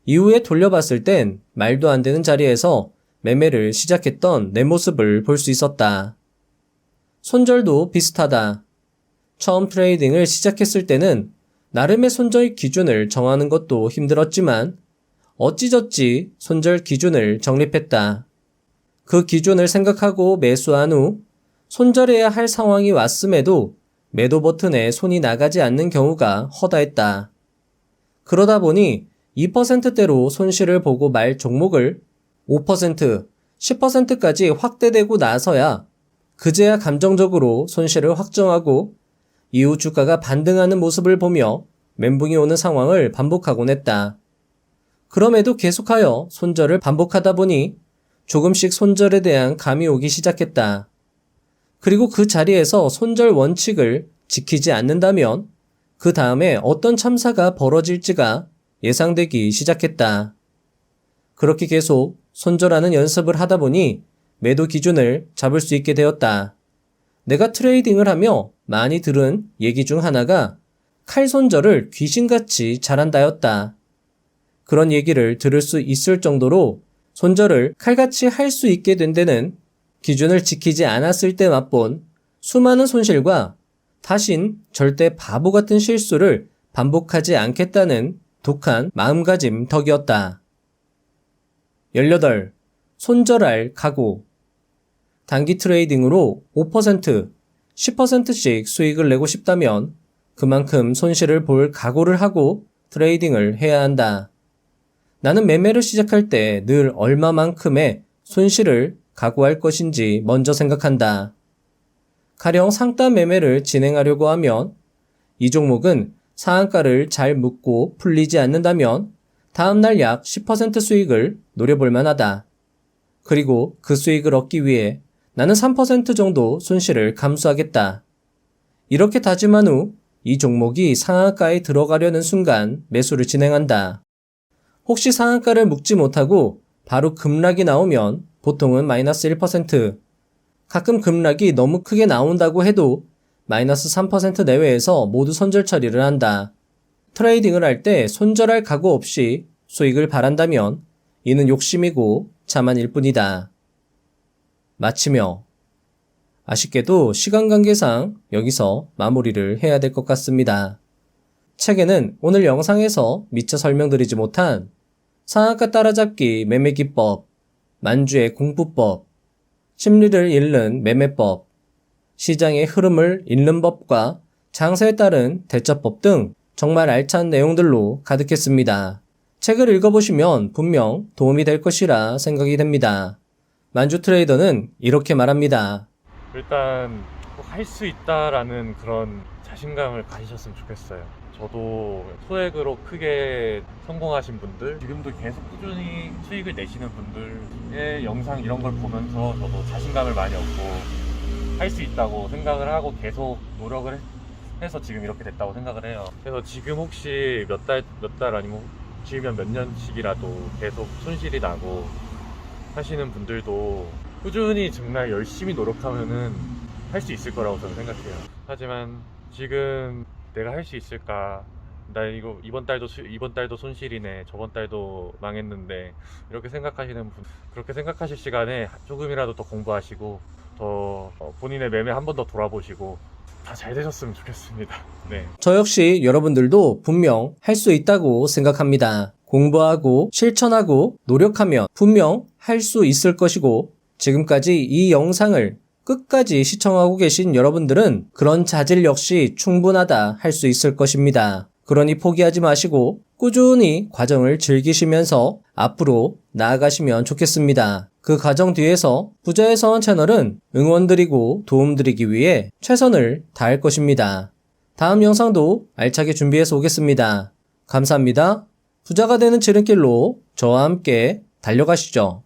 이후에 돌려봤을 땐 말도 안 되는 자리에서 매매를 시작했던 내 모습을 볼 수 있었다. 손절도 비슷하다. 처음 트레이딩을 시작했을 때는 나름의 손절 기준을 정하는 것도 힘들었지만 어찌저찌 손절 기준을 정립했다. 그 기준을 생각하고 매수한 후 손절해야 할 상황이 왔음에도 매도 버튼에 손이 나가지 않는 경우가 허다했다. 그러다 보니 2%대로 손실을 보고 말 종목을 5%, 10%까지 확대되고 나서야 그제야 감정적으로 손실을 확정하고 이후 주가가 반등하는 모습을 보며 멘붕이 오는 상황을 반복하곤 했다. 그럼에도 계속하여 손절을 반복하다 보니 조금씩 손절에 대한 감이 오기 시작했다. 그리고 그 자리에서 손절 원칙을 지키지 않는다면 그 다음에 어떤 참사가 벌어질지가 예상되기 시작했다. 그렇게 계속 손절하는 연습을 하다 보니 매도 기준을 잡을 수 있게 되었다. 내가 트레이딩을 하며 많이 들은 얘기 중 하나가 칼 손절을 귀신같이 잘한다였다. 그런 얘기를 들을 수 있을 정도로 손절을 칼같이 할 수 있게 된 데는 기준을 지키지 않았을 때 맛본 수많은 손실과 다신 절대 바보 같은 실수를 반복하지 않겠다는 독한 마음가짐 덕이었다. 18. 손절할 각오. 단기 트레이딩으로 5%, 10%씩 수익을 내고 싶다면 그만큼 손실을 볼 각오를 하고 트레이딩을 해야 한다. 나는 매매를 시작할 때 늘 얼마만큼의 손실을 각오할 것인지 먼저 생각한다. 가령 상단 매매를 진행하려고 하면 이 종목은 상한가를 잘 묶고 풀리지 않는다면 다음날 약 10% 수익을 노려볼 만하다. 그리고 그 수익을 얻기 위해 나는 3% 정도 손실을 감수하겠다. 이렇게 다짐한 후 이 종목이 상한가에 들어가려는 순간 매수를 진행한다. 혹시 상한가를 묶지 못하고 바로 급락이 나오면 보통은 마이너스 1%, 가끔 급락이 너무 크게 나온다고 해도 마이너스 3% 내외에서 모두 손절 처리를 한다. 트레이딩을 할 때 손절할 각오 없이 수익을 바란다면 이는 욕심이고 자만일 뿐이다. 마치며 아쉽게도 시간 관계상 여기서 마무리를 해야 될 것 같습니다. 책에는 오늘 영상에서 미처 설명드리지 못한 상한가 따라잡기 매매 기법, 만주의 공부법, 심리를 읽는 매매법, 시장의 흐름을 읽는 법과 장세에 따른 대처법 등 정말 알찬 내용들로 가득했습니다. 책을 읽어보시면 분명 도움이 될 것이라 생각이 됩니다. 만주 트레이더는 이렇게 말합니다. 일단 할 수 있다라는 그런 자신감을 가지셨으면 좋겠어요. 저도 소액으로 크게 성공하신 분들, 지금도 계속 꾸준히 수익을 내시는 분들의 영상 이런 걸 보면서 저도 자신감을 많이 얻고 할 수 있다고 생각을 하고 계속 노력을 해서 지금 이렇게 됐다고 생각을 해요. 그래서 지금 혹시 몇 달 아니면 길면 몇 년씩이라도 계속 손실이 나고 하시는 분들도 꾸준히 정말 열심히 노력하면은 할 수 있을 거라고 저는 생각해요. 하지만 지금 내가 할 수 있을까? 나 이거 이번 달도 손실이네. 저번 달도 망했는데 이렇게 생각하시는 분, 그렇게 생각하실 시간에 조금이라도 더 공부하시고 더 본인의 매매 한 번 더 돌아보시고 다 잘 되셨으면 좋겠습니다. 네. 저 역시 여러분들도 분명 할 수 있다고 생각합니다. 공부하고 실천하고 노력하면 분명 할 수 있을 것이고, 지금까지 이 영상을 끝까지 시청하고 계신 여러분들은 그런 자질 역시 충분하다 할 수 있을 것입니다. 그러니 포기하지 마시고 꾸준히 과정을 즐기시면서 앞으로 나아가시면 좋겠습니다. 그 과정 뒤에서 부자의 서원 채널은 응원드리고 도움드리기 위해 최선을 다할 것입니다. 다음 영상도 알차게 준비해서 오겠습니다. 감사합니다. 부자가 되는 지름길로 저와 함께 달려가시죠.